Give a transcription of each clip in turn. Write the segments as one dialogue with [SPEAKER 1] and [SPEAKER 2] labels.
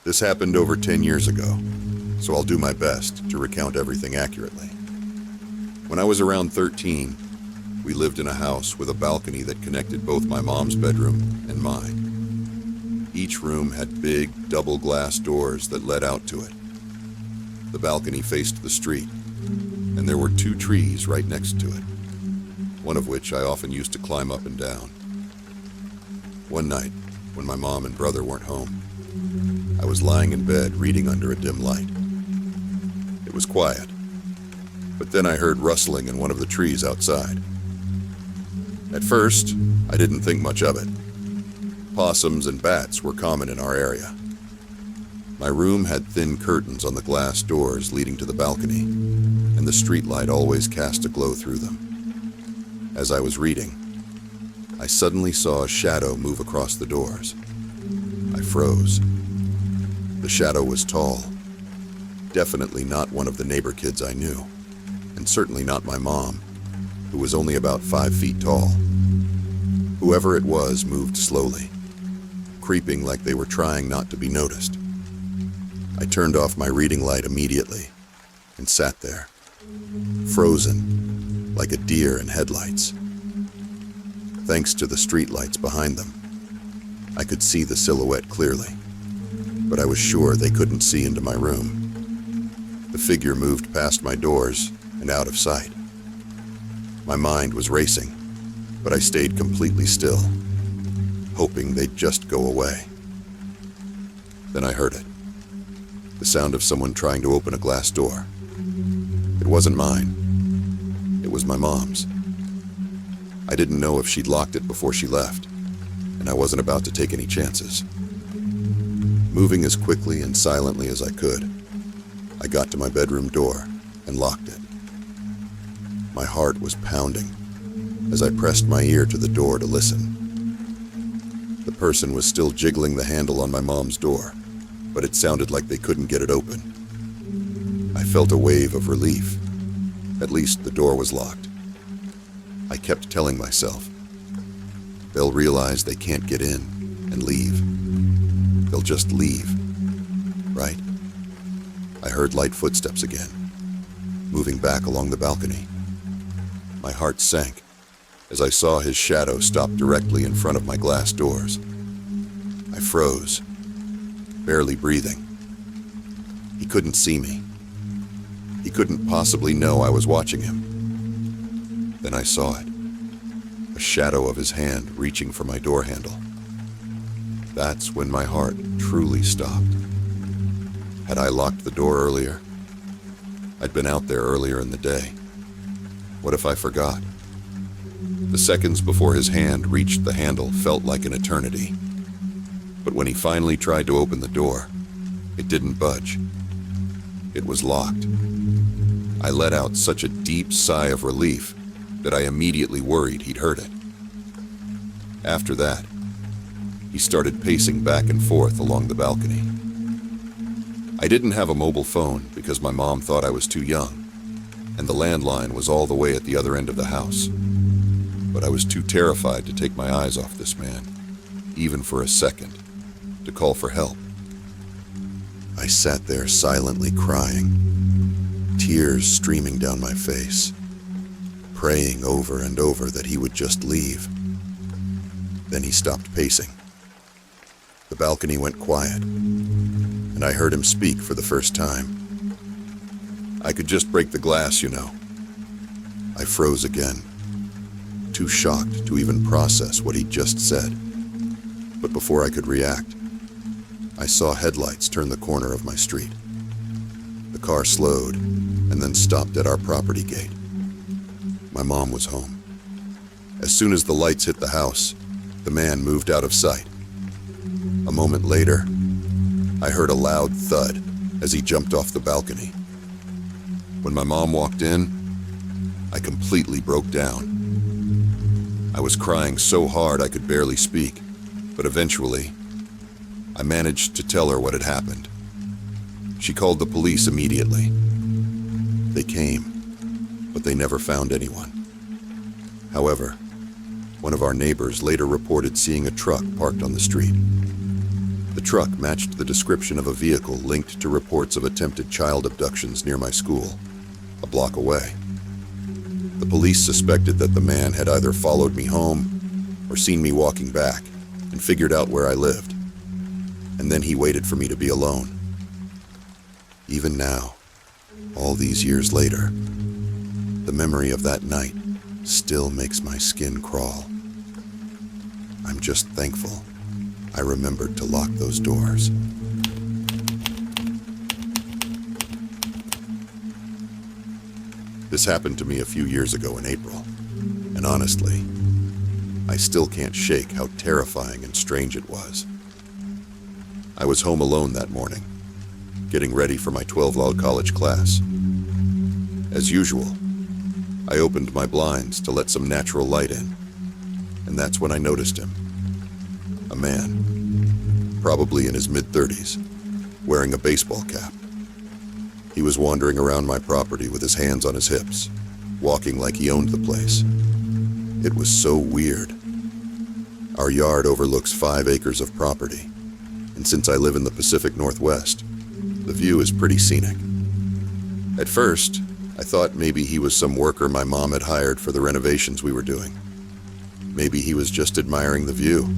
[SPEAKER 1] This happened over 10 years ago, so I'll do my best to recount everything accurately. When I was around 13, we lived in a house with a balcony that connected both my mom's bedroom and mine. Each room had big, double glass doors that led out to it. The balcony faced the street, and there were 2 trees right next to it, one of which I often used to climb up and down. One night, when my mom and brother weren't home, I was lying in bed reading under a dim light. It was quiet, but then I heard rustling in one of the trees outside. At first, I didn't think much of it. Possums and bats were common in our area. My room had thin curtains on the glass doors leading to the balcony, and the streetlight always cast a glow through them. As I was reading, I suddenly saw a shadow move across the doors. I froze. The shadow was tall, definitely not one of the neighbor kids I knew, and certainly not my mom, who was only about 5 feet tall. Whoever it was moved slowly, creeping like they were trying not to be noticed. I turned off my reading light immediately and sat there, frozen like a deer in headlights. Thanks to the streetlights behind them, I could see the silhouette clearly, but I was sure they couldn't see into my room. The figure moved past my doors and out of sight. My mind was racing, but I stayed completely still, hoping they'd just go away. Then I heard it. The sound of someone trying to open a glass door. It wasn't mine. It was my mom's. I didn't know if she'd locked it before she left, and I wasn't about to take any chances. Moving as quickly and silently as I could, I got to my bedroom door and locked it. My heart was pounding as I pressed my ear to the door to listen. The person was still jiggling the handle on my mom's door, but it sounded like they couldn't get it open. I felt a wave of relief. At least the door was locked. I kept telling myself, they'll realize they can't get in and leave. They'll just leave, right? I heard light footsteps again, moving back along the balcony. My heart sank as I saw his shadow stop directly in front of my glass doors. I froze, barely breathing. He couldn't see me. He couldn't possibly know I was watching him. Then I saw it, a shadow of his hand reaching for my door handle. That's when my heart truly stopped. Had I locked the door earlier? I'd been out there earlier in the day. What if I forgot? The seconds before his hand reached the handle felt like an eternity. But when he finally tried to open the door, it didn't budge. It was locked. I let out such a deep sigh of relief that I immediately worried he'd heard it. After that, he started pacing back and forth along the balcony. I didn't have a mobile phone because my mom thought I was too young, and the landline was all the way at the other end of the house. But I was too terrified to take my eyes off this man, even for a second, to call for help. I sat there silently crying, tears streaming down my face, praying over and over that he would just leave. Then he stopped pacing. The balcony went quiet, and I heard him speak for the first time. I could just break the glass, you know. I froze again, too shocked to even process what he'd just said. But before I could react, I saw headlights turn the corner of my street. The car slowed and then stopped at our property gate. My mom was home. As soon as the lights hit the house, the man moved out of sight. A moment later, I heard a loud thud as he jumped off the balcony. When my mom walked in, I completely broke down. I was crying so hard I could barely speak, but eventually, I managed to tell her what had happened. She called the police immediately. They came, but they never found anyone. However, one of our neighbors later reported seeing a truck parked on the street. The truck matched the description of a vehicle linked to reports of attempted child abductions near my school, a block away. The police suspected that the man had either followed me home or seen me walking back and figured out where I lived. And then he waited for me to be alone. Even now, all these years later, the memory of that night still makes my skin crawl. I'm just thankful I remembered to lock those doors. This happened to me a few years ago in April, and honestly, I still can't shake how terrifying and strange it was. I was home alone that morning, getting ready for my 12 college class. As usual, I opened my blinds to let some natural light in, and that's when I noticed him. A man, probably in his mid-30s, wearing a baseball cap. He was wandering around my property with his hands on his hips, walking like he owned the place. It was so weird. Our yard overlooks 5 acres of property, and since I live in the Pacific Northwest, the view is pretty scenic. At first, I thought maybe he was some worker my mom had hired for the renovations we were doing. Maybe he was just admiring the view,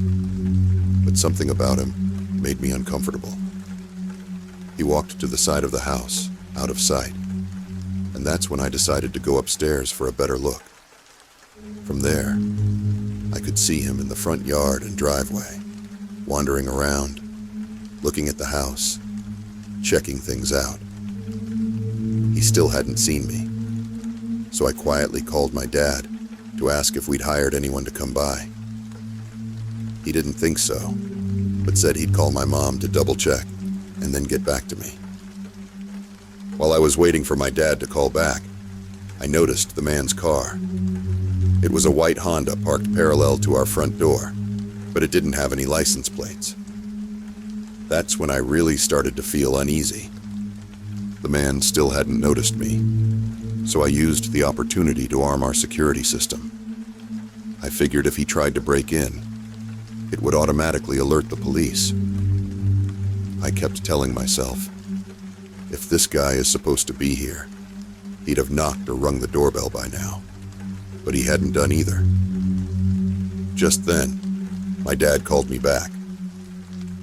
[SPEAKER 1] but something about him made me uncomfortable. He walked to the side of the house, out of sight, and that's when I decided to go upstairs for a better look. From there, I could see him in the front yard and driveway, wandering around, looking at the house, checking things out. He still hadn't seen me, so I quietly called my dad to ask if we'd hired anyone to come by. He didn't think so, but said he'd call my mom to double-check and then get back to me. While I was waiting for my dad to call back, I noticed the man's car. It was a white Honda parked parallel to our front door, but it didn't have any license plates. That's when I really started to feel uneasy. The man still hadn't noticed me, so I used the opportunity to arm our security system. I figured if he tried to break in, it would automatically alert the police. I kept telling myself, if this guy is supposed to be here, he'd have knocked or rung the doorbell by now. But he hadn't done either. Just then, my dad called me back.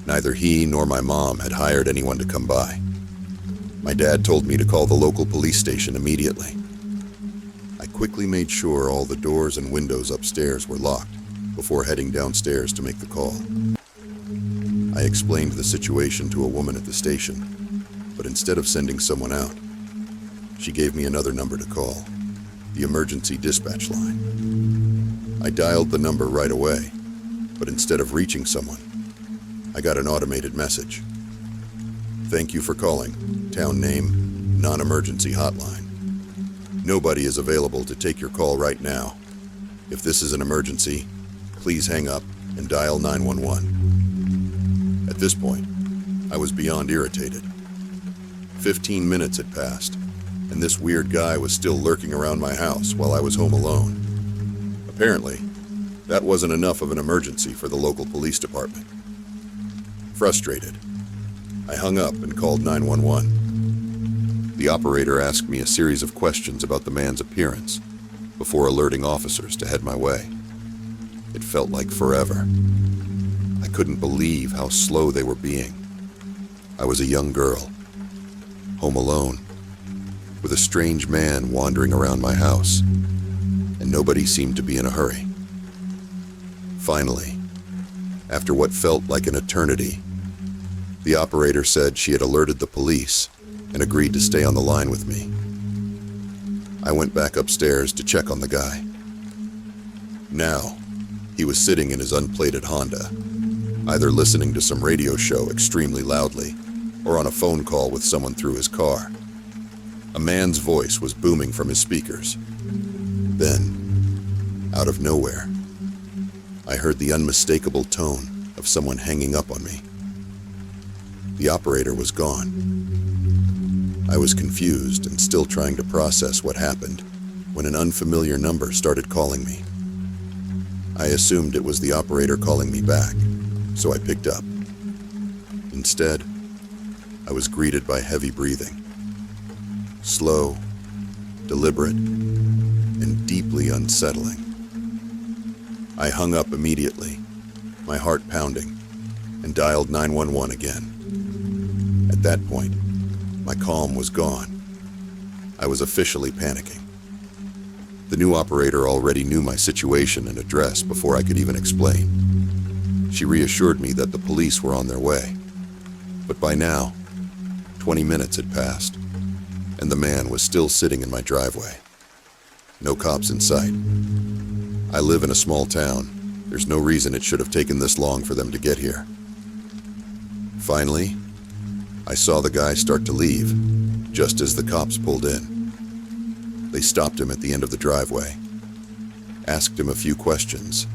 [SPEAKER 1] Neither he nor my mom had hired anyone to come by. My dad told me to call the local police station immediately. I quickly made sure all the doors and windows upstairs were locked before heading downstairs to make the call. I explained the situation to a woman at the station, but instead of sending someone out, she gave me another number to call, the emergency dispatch line. I dialed the number right away, but instead of reaching someone, I got an automated message. Thank you for calling. Town name, non-emergency hotline. Nobody is available to take your call right now. If this is an emergency, please hang up and dial 911. At this point, I was beyond irritated. 15 minutes had passed, and this weird guy was still lurking around my house while I was home alone. Apparently, that wasn't enough of an emergency for the local police department. Frustrated, I hung up and called 911. The operator asked me a series of questions about the man's appearance before alerting officers to head my way. It felt like forever. I couldn't believe how slow they were being. I was a young girl, home alone, with a strange man wandering around my house, and nobody seemed to be in a hurry. Finally, after what felt like an eternity, the operator said she had alerted the police and agreed to stay on the line with me. I went back upstairs to check on the guy. Now, he was sitting in his unplated Honda, either listening to some radio show extremely loudly or on a phone call with someone through his car. A man's voice was booming from his speakers. Then, out of nowhere, I heard the unmistakable tone of someone hanging up on me. The operator was gone. I was confused and still trying to process what happened when an unfamiliar number started calling me. I assumed it was the operator calling me back, so I picked up. Instead, I was greeted by heavy breathing. Slow, deliberate, and deeply unsettling. I hung up immediately, my heart pounding, and dialed 911 again. At that point, my calm was gone. I was officially panicking. The new operator already knew my situation and address before I could even explain. She reassured me that the police were on their way. But by now, 20 minutes had passed, and the man was still sitting in my driveway. No cops in sight. I live in a small town. There's no reason it should have taken this long for them to get here. Finally, I saw the guy start to leave, just as the cops pulled in. They stopped him at the end of the driveway, asked him a few questions,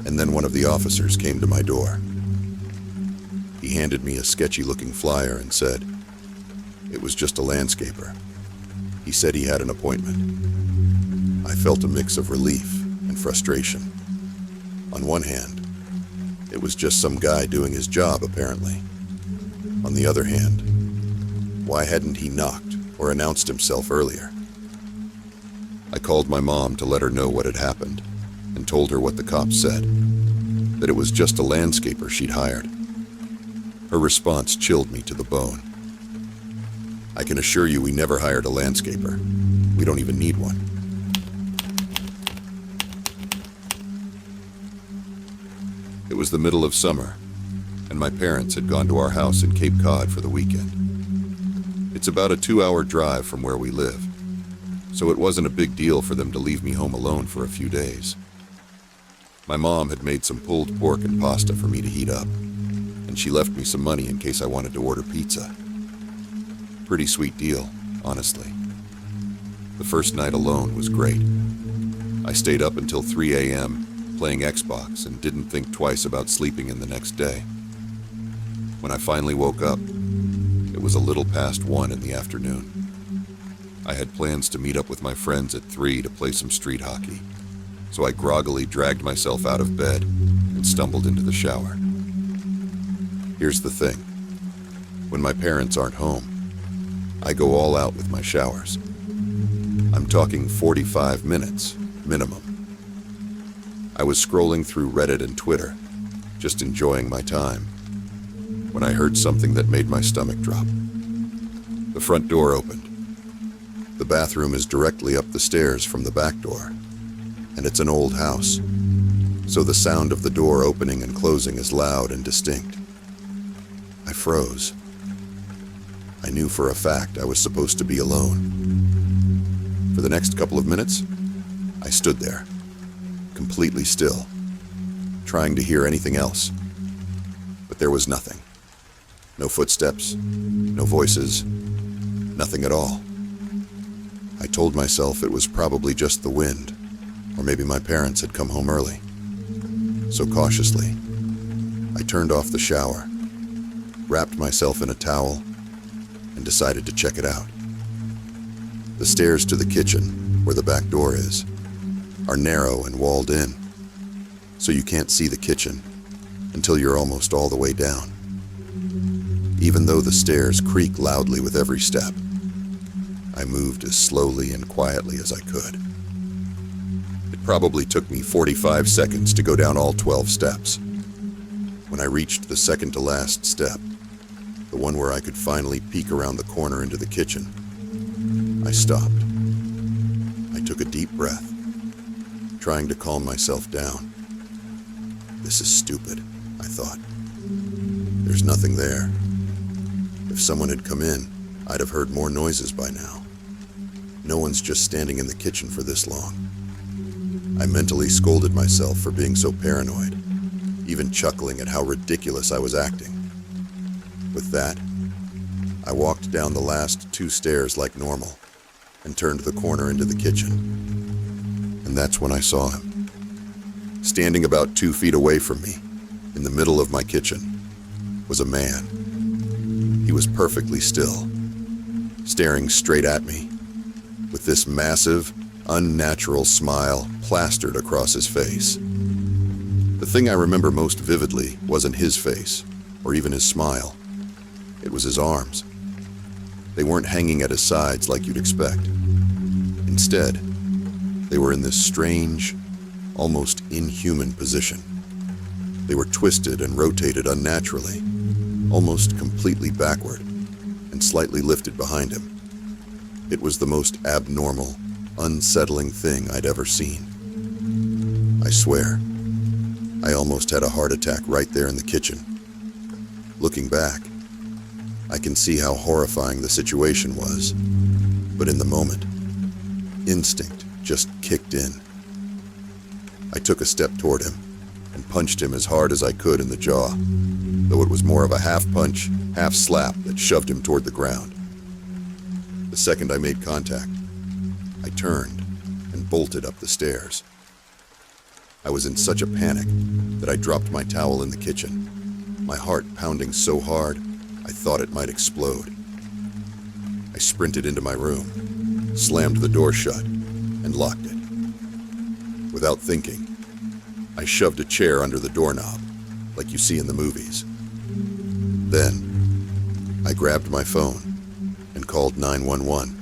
[SPEAKER 1] and then one of the officers came to my door. He handed me a sketchy-looking flyer and said it was just a landscaper. He said he had an appointment. I felt a mix of relief and frustration. On one hand, it was just some guy doing his job, apparently. On the other hand, why hadn't he knocked or announced himself earlier? I called my mom to let her know what had happened and told her what the cops said, that it was just a landscaper she'd hired. Her response chilled me to the bone. I can assure you we never hired a landscaper. We don't even need one. It was the middle of summer, and my parents had gone to our house in Cape Cod for the weekend. It's about a 2-hour drive from where we live, so it wasn't a big deal for them to leave me home alone for a few days. My mom had made some pulled pork and pasta for me to heat up, and she left me some money in case I wanted to order pizza. Pretty sweet deal, honestly. The first night alone was great. I stayed up until 3 a.m., playing Xbox, and didn't think twice about sleeping in the next day. When I finally woke up, it was a little past 1 in the afternoon. I had plans to meet up with my friends at 3 to play some street hockey, so I groggily dragged myself out of bed and stumbled into the shower. Here's the thing. When my parents aren't home, I go all out with my showers. I'm talking 45 minutes, minimum. I was scrolling through Reddit and Twitter, just enjoying my time, when I heard something that made my stomach drop. The front door opened. The bathroom is directly up the stairs from the back door, and it's an old house, so the sound of the door opening and closing is loud and distinct. I froze. I knew for a fact I was supposed to be alone. For the next couple of minutes, I stood there, completely still, trying to hear anything else. But there was nothing. No footsteps, no voices, nothing at all. I told myself it was probably just the wind, or maybe my parents had come home early. So cautiously, I turned off the shower, wrapped myself in a towel, and decided to check it out. The stairs to the kitchen, where the back door is, are narrow and walled in, so you can't see the kitchen until you're almost all the way down. Even though the stairs creak loudly with every step, I moved as slowly and quietly as I could. It probably took me 45 seconds to go down all 12 steps. When I reached the second to last step, the one where I could finally peek around the corner into the kitchen, I stopped. I took a deep breath, trying to calm myself down. This is stupid, I thought. There's nothing there. If someone had come in, I'd have heard more noises by now. No one's just standing in the kitchen for this long. I mentally scolded myself for being so paranoid, even chuckling at how ridiculous I was acting. With that, I walked down the last 2 stairs like normal and turned the corner into the kitchen. And that's when I saw him. Standing about 2 feet away from me, in the middle of my kitchen, was a man. He was perfectly still, staring straight at me, with this massive, unnatural smile plastered across his face. The thing I remember most vividly wasn't his face, or even his smile. It was his arms. They weren't hanging at his sides like you'd expect. Instead, they were in this strange, almost inhuman position. They were twisted and rotated unnaturally, almost completely backward, and slightly lifted behind him. It was the most abnormal, unsettling thing I'd ever seen. I swear, I almost had a heart attack right there in the kitchen. Looking back, I can see how horrifying the situation was, but in the moment, instinct just kicked in. I took a step toward him and punched him as hard as I could in the jaw, though it was more of a half punch, half slap that shoved him toward the ground. The second I made contact, I turned and bolted up the stairs. I was in such a panic that I dropped my towel in the kitchen, my heart pounding so hard I thought it might explode. I sprinted into my room, slammed the door shut, and locked it. Without thinking, I shoved a chair under the doorknob, like you see in the movies. Then, I grabbed my phone and called 911.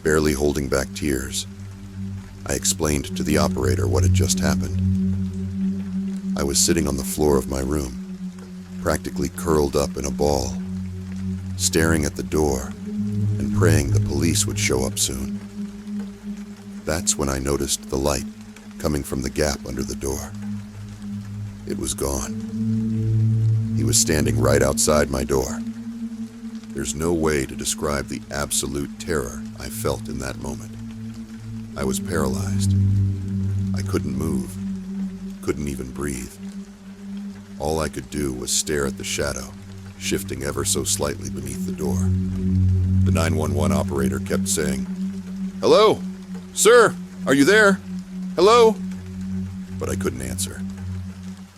[SPEAKER 1] Barely holding back tears, I explained to the operator what had just happened. I was sitting on the floor of my room, practically curled up in a ball, staring at the door and praying the police would show up soon. That's when I noticed the light coming from the gap under the door. It was gone. He was standing right outside my door. There's no way to describe the absolute terror I felt in that moment. I was paralyzed. I couldn't move, couldn't even breathe. All I could do was stare at the shadow, shifting ever so slightly beneath the door. The 911 operator kept saying, "Hello? Sir, are you there? Hello?" But I couldn't answer.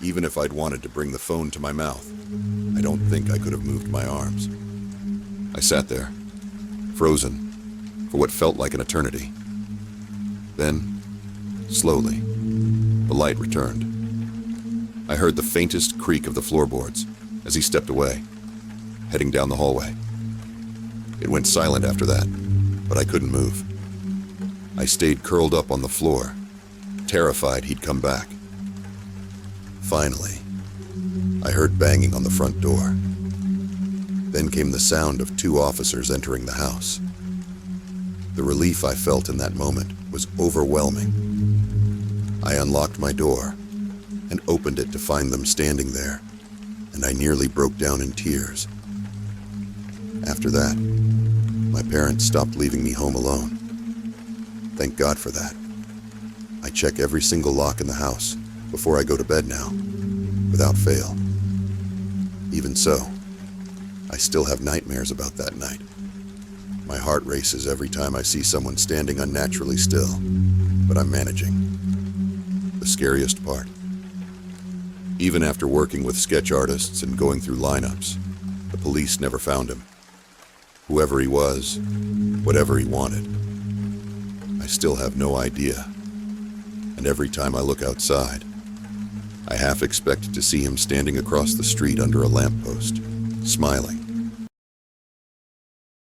[SPEAKER 1] Even if I'd wanted to bring the phone to my mouth, I don't think I could have moved my arms. I sat there, frozen, for what felt like an eternity. Then, slowly, the light returned. I heard the faintest creak of the floorboards as he stepped away, heading down the hallway. It went silent after that, but I couldn't move. I stayed curled up on the floor, terrified he'd come back. Finally, I heard banging on the front door. Then came the sound of 2 officers entering the house. The relief I felt in that moment was overwhelming. I unlocked my door and opened it to find them standing there, and I nearly broke down in tears. After that, my parents stopped leaving me home alone. Thank God for that. I check every single lock in the house before I go to bed now, without fail. Even so, I still have nightmares about that night. My heart races every time I see someone standing unnaturally still, but I'm managing. The scariest part. Even after working with sketch artists and going through lineups, the police never found him. Whoever he was, whatever he wanted, I still have no idea. And every time I look outside, I half expect to see him standing across the street under a lamppost, smiling,